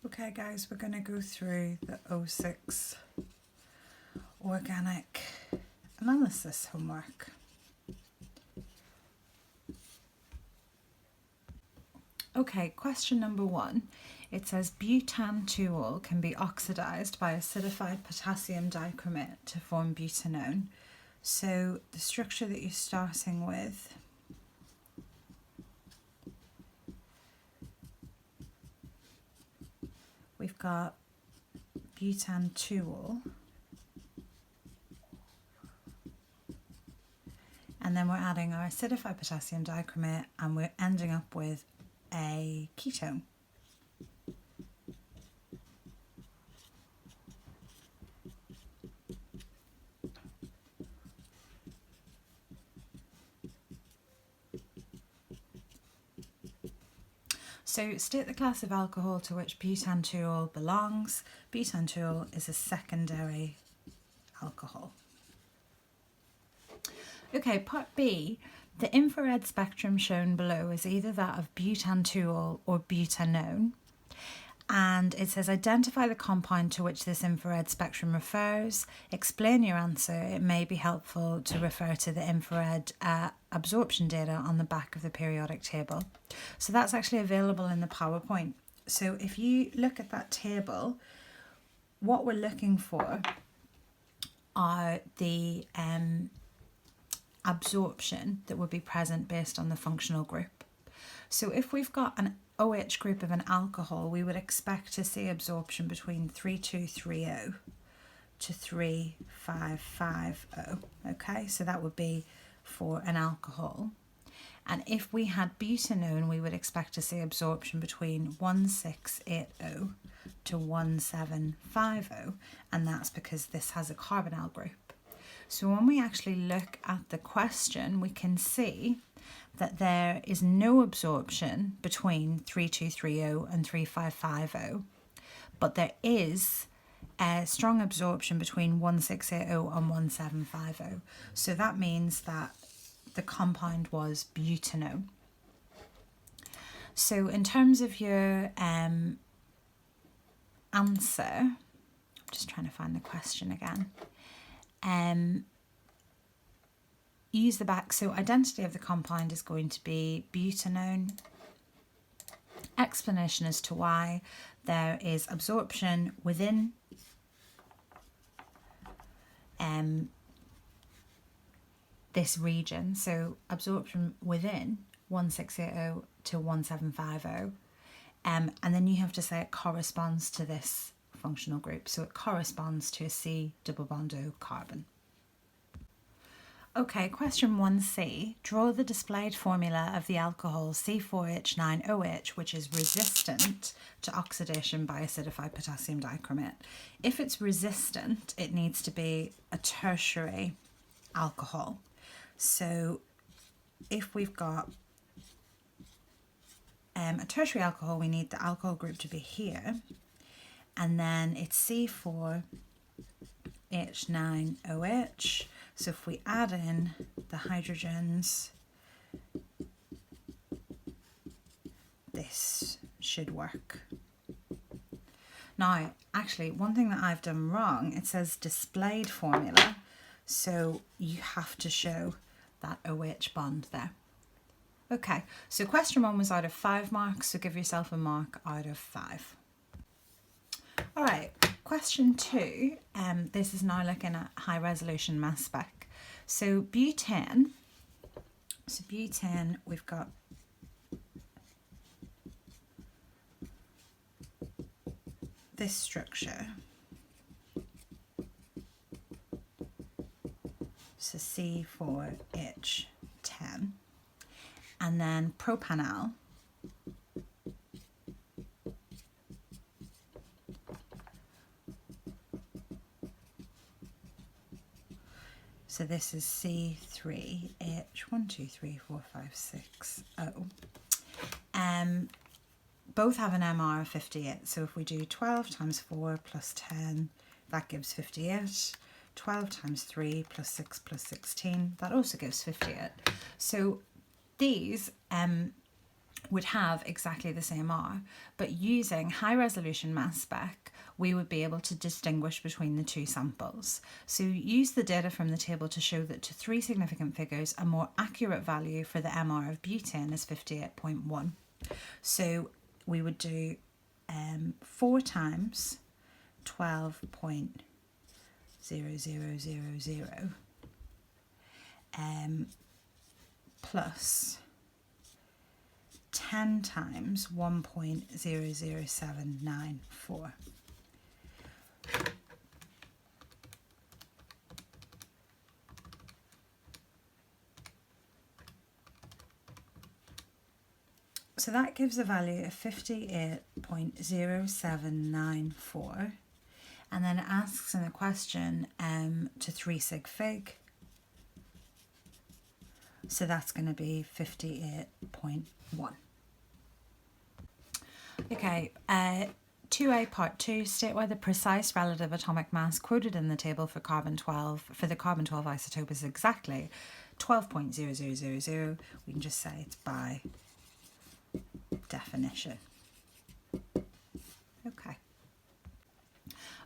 Okay guys, we're going to go through the L6th Organic analysis homework. Okay, question number 1. It says butan-2-ol can be oxidized by acidified potassium dichromate to form butanone. So the structure that you're starting with we've got butan-2-ol, and then we're adding our acidified potassium dichromate and we're ending up with a ketone. So state the class of alcohol to which butan-2-ol belongs. Butan-2-ol is a secondary alcohol. Okay, part B. The infrared spectrum shown below is either that of butan-2-ol or butanone. And it says identify the compound to which this infrared spectrum refers. Explain your answer. It may be helpful to refer to the infrared absorption data on the back of the periodic table. So that's actually available in the PowerPoint. So if you look at that table, what we're looking for are the absorption that would be present based on the functional group. So if we've got an OH group of an alcohol, we would expect to see absorption between 3230 to 3550. Okay, so that would be for an alcohol. And if we had butanone, we would expect to see absorption between 1680 to 1750, and that's because this has a carbonyl group. So when we actually look at the question, we can see that there is no absorption between 3230 and 3550, but there is a strong absorption between 1680 and 1750. So that means that the compound was butanone. So in terms of your answer, I'm just trying to find the question again. Use the back, so identity of the compound is going to be butanone. Explanation as to why there is absorption within this region, so absorption within 1680 to 1750, and then you have to say it corresponds to this functional group, so it corresponds to a C double bond O carbon. Okay, question 1C. Draw the displayed formula of the alcohol C4H9OH, which is resistant to oxidation by acidified potassium dichromate. If it's resistant, it needs to be a tertiary alcohol. So if we've got a tertiary alcohol, we need the alcohol group to be here. And then it's C4H9OH. So if we add in the hydrogens, this should work. Now, actually, one thing that I've done wrong, it says displayed formula. So you have to show that OH bond there. Okay, so question 1 was out of 5 marks, so give yourself a mark out of 5. All right, question 2, this is now looking at high resolution mass spec. So butane, we've got this structure. So C4H10, and then propanol. So this is C3H1234560. Both have an MR of 58. So if we do 12 times 4 plus 10, that gives 58. 12 times 3 plus 6 plus 16, that also gives 58. So these would have exactly the same R, but using high resolution mass spec, we would be able to distinguish between the two samples. So use the data from the table to show that to 3 significant figures, a more accurate value for the MR of butane is 58.1. So we would do 4 times 12.0000 plus 10 times 1.00794. So that gives a value of 58.0794, and then it asks in the question to 3 sig fig. So that's going to be 58.1. Okay, 2A part 2, state why the precise relative atomic mass quoted in the table for carbon-12 for the carbon-12 isotope is exactly 12.0000. We can just say it's by definition.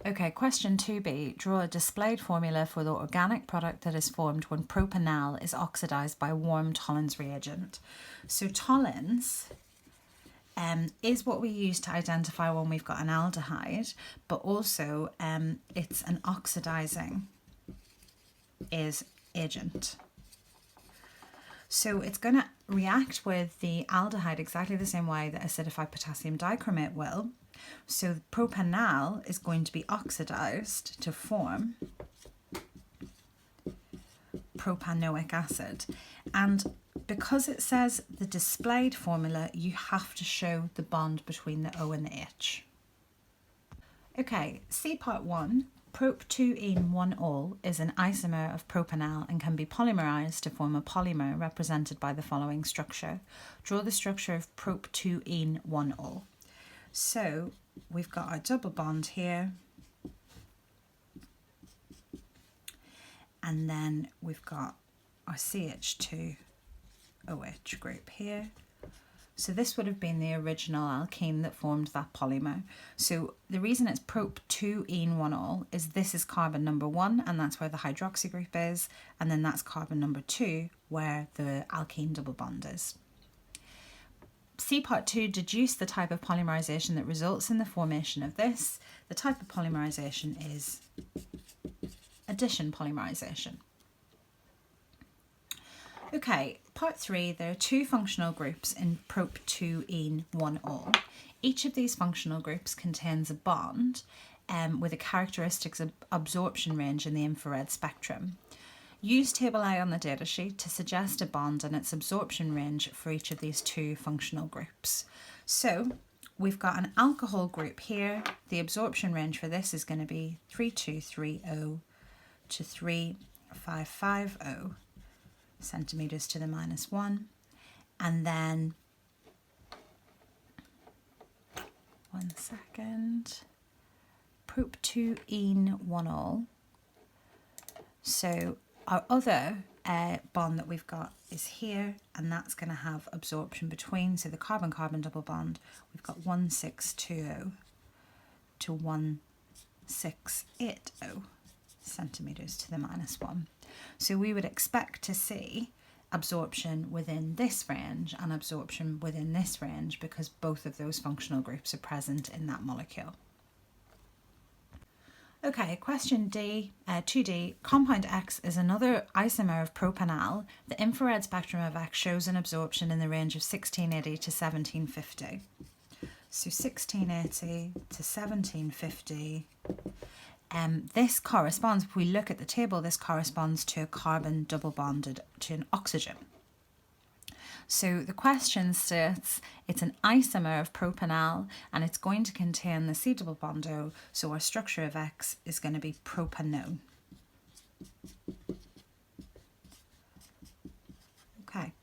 Okay, question 2B. Draw a displayed formula for the organic product that is formed when propanal is oxidized by warm Tollens reagent. So Tollens is what we use to identify when we've got an aldehyde, but also it's an oxidizing agent. So it's going to react with the aldehyde exactly the same way that acidified potassium dichromate will. So propanal is going to be oxidized to form propanoic acid. And because it says the displayed formula, you have to show the bond between the O and the H. Okay, C part 1. Prop-2-ene-1-ol is an isomer of propanal and can be polymerized to form a polymer represented by the following structure. Draw the structure of prop-2-ene-1-ol. So we've got our double bond here, and then we've got our CH2OH group here. So this would have been the original alkene that formed that polymer. So the reason it's prop-2-ene-1-ol is this is carbon number 1, and that's where the hydroxy group is, and then that's carbon number 2, where the alkene double bond is. C part 2, deduce the type of polymerization that results in the formation of this. The type of polymerization is addition polymerization. Okay, part 3, there are 2 functional groups in prop-2-ene-1-ol. Each of these functional groups contains a bond with a characteristics of absorption range in the infrared spectrum. Use table A on the datasheet to suggest a bond and its absorption range for each of these 2 functional groups. So we've got an alcohol group here. The absorption range for this is going to be 3230 to 3550 centimeters to the -1, and then 1 second, prop-2-ene-1-ol. So our other bond that we've got is here, and that's going to have absorption between, so the carbon-carbon double bond, we've got 1620 to 1680 centimeters to the -1. So we would expect to see absorption within this range and absorption within this range because both of those functional groups are present in that molecule. Okay, question D, 2D. Compound X is another isomer of propanal. The infrared spectrum of X shows an absorption in the range of 1680 to 1750. So 1680 to 1750. This corresponds, if we look at the table, this corresponds to a carbon double bonded to an oxygen. So the question states it's an isomer of propanal and it's going to contain the C double bond O, so our structure of X is going to be propanone. Okay.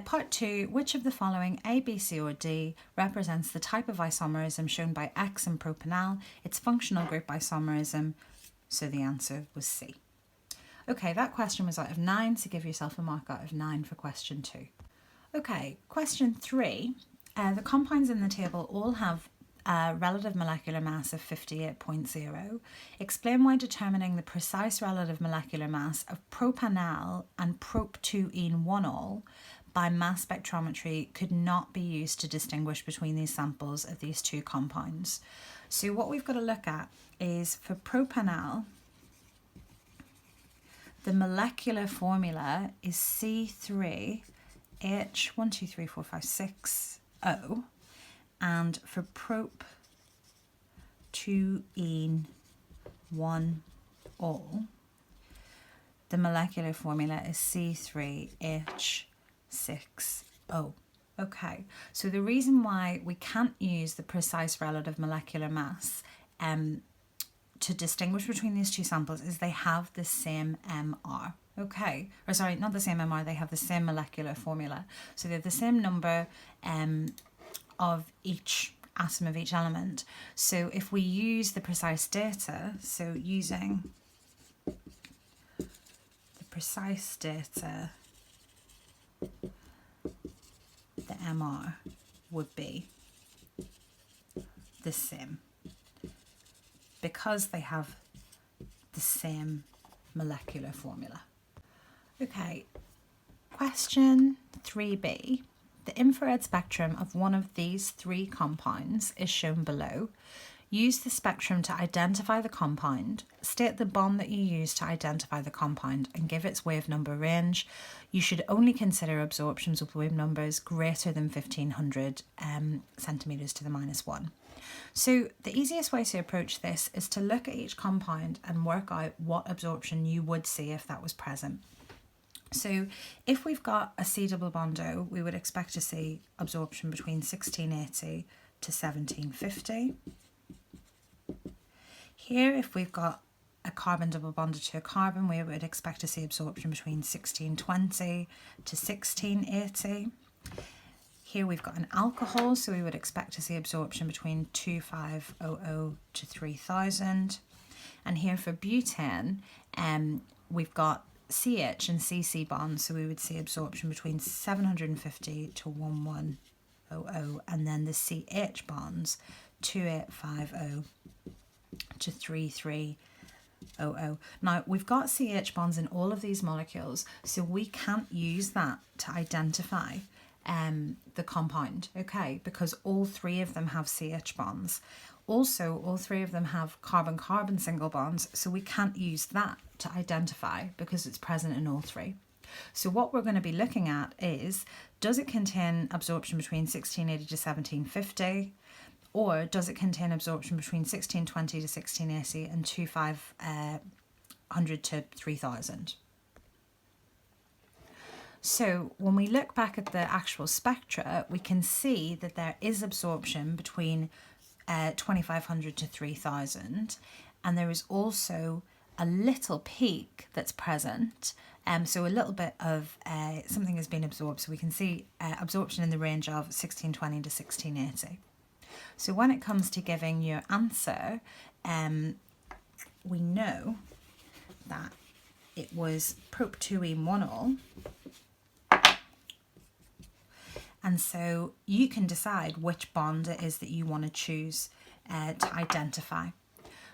Part 2, which of the following A, B, C or D represents the type of isomerism shown by X in propanal, its functional group isomerism? So the answer was C. Okay, that question was out of 9, so give yourself a mark out of 9 for question 2. Okay, question 3. The compounds in the table all have a relative molecular mass of 58.0. Explain why determining the precise relative molecular mass of propanal and prop-2-ene-1-ol by mass spectrometry could not be used to distinguish between these samples of these two compounds. So what we've got to look at is for propanal, the molecular formula is C3H1234560, and for prop-2-ene-1-ol, the molecular formula is C3H6O. Okay, so the reason why we can't use the precise relative molecular mass to distinguish between these two samples is they have the same MR. Okay, or sorry, not the same MR, they have the same molecular formula. So they have the same number of each atom of each element. So if we use the precise data, so using the precise data, the MR would be the same because they have the same molecular formula. Okay, question 3b. The infrared spectrum of one of these three compounds is shown below. Use the spectrum to identify the compound, state the bond that you use to identify the compound, and give its wave number range. You should only consider absorptions with wave numbers greater than 1500 centimetres to the -1. So the easiest way to approach this is to look at each compound and work out what absorption you would see if that was present. So if we've got a C double bond O, we would expect to see absorption between 1680 to 1750. Here, if we've got a carbon double bonded to a carbon, we would expect to see absorption between 1620 to 1680. Here we've got an alcohol, so we would expect to see absorption between 2500 to 3000. And here for butane, we've got CH and CC bonds, so we would see absorption between 750 to 1100, and then the CH bonds 2850 to 3300. Now we've got CH bonds in all of these molecules, so we can't use that to identify the compound, okay, because all three of them have CH bonds. Also, all three of them have carbon-carbon single bonds, so we can't use that to identify because it's present in all three. So what we're going to be looking at is, does it contain absorption between 1680 to 1750, or does it contain absorption between 1620 to 1680 and 2500 to 3000? So when we look back at the actual spectra, we can see that there is absorption between 2500 to 3000, and there is also a little peak that's present, so a little bit of something has been absorbed, so we can see absorption in the range of 1620 to 1680. So when it comes to giving your answer, we know that it was prop-2-ene-1-ol, and so you can decide which bond it is that you want to choose to identify.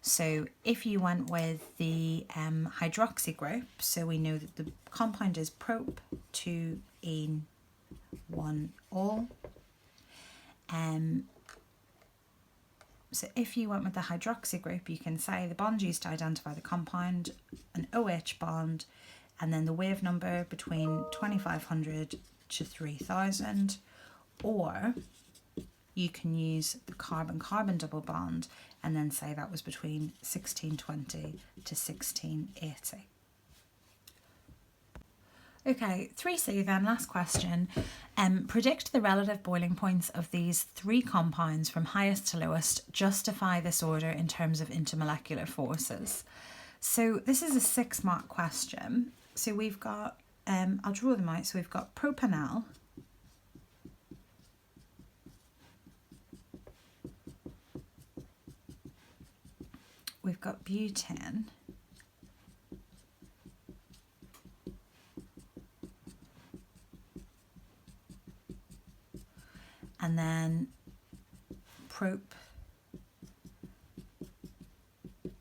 So if you went with the hydroxy group, so we know that the compound is prop-2-ene-1-ol. So if you went with the hydroxy group, you can say the bond used to identify the compound, an OH bond, and then the wave number between 2500 to 3000, or you can use the carbon-carbon double bond and then say that was between 1620 to 1680. Okay, 3C then, last question. Predict the relative boiling points of these three compounds from highest to lowest. Justify this order in terms of intermolecular forces. So this is a 6-mark question. So we've got, I'll draw them out. So we've got propanal, we've got butane, and then prop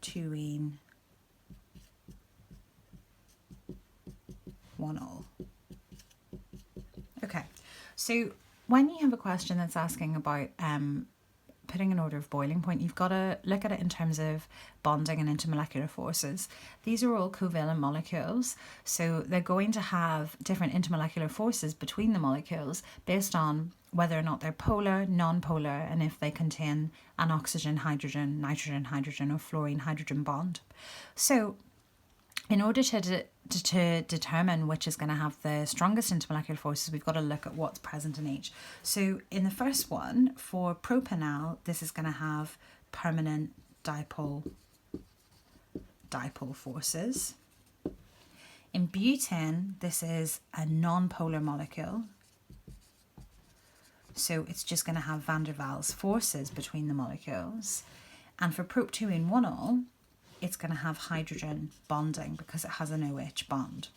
2ene 1-ol. Okay, so when you have a question that's asking about putting an order of boiling point, you've got to look at it in terms of bonding and intermolecular forces. These are all covalent molecules, so they're going to have different intermolecular forces between the molecules based on whether or not they're polar, non-polar, and if they contain an oxygen, hydrogen, nitrogen, hydrogen, or fluorine, hydrogen bond. So in order to determine which is going to have the strongest intermolecular forces, we've got to look at what's present in each. So in the first one, for propanal, this is going to have permanent dipole forces. In butane, this is a non-polar molecule. So it's just going to have van der Waals forces between the molecules. And for prop 2ene 1-ol, it's going to have hydrogen bonding because it has an OH bond.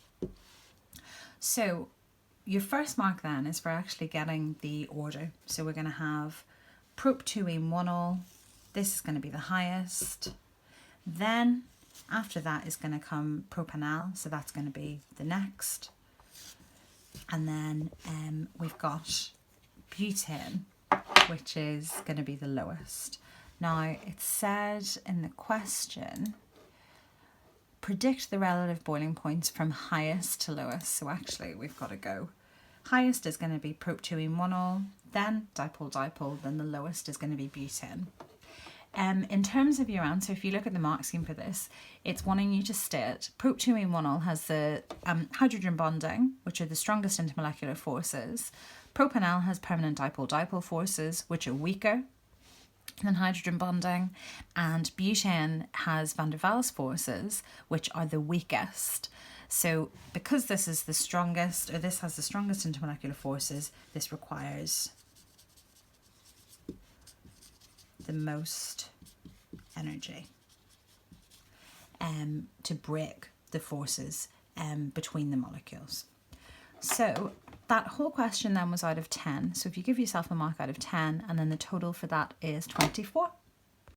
So your first mark then is for actually getting the order. So we're going to have prop 2ene 1-ol. This is going to be the highest. Then after that is going to come propanal. So that's going to be the next. And then we've got butane, which is going to be the lowest. Now, it said in the question, predict the relative boiling points from highest to lowest. So actually, we've got to go. Highest is going to be prop 2ene 1-ol, then dipole-dipole, then the lowest is going to be butane. In terms of your answer, if you look at the mark scheme for this, it's wanting you to state prop 2ene 1-ol has the hydrogen bonding, which are the strongest intermolecular forces. Propanal has permanent dipole-dipole forces, which are weaker than hydrogen bonding, and butane has van der Waals forces, which are the weakest. So because this is the strongest, or this has the strongest intermolecular forces, this requires the most energy to break the forces between the molecules. So that whole question then was out of 10. So if you give yourself a mark out of 10, and then the total for that is 24.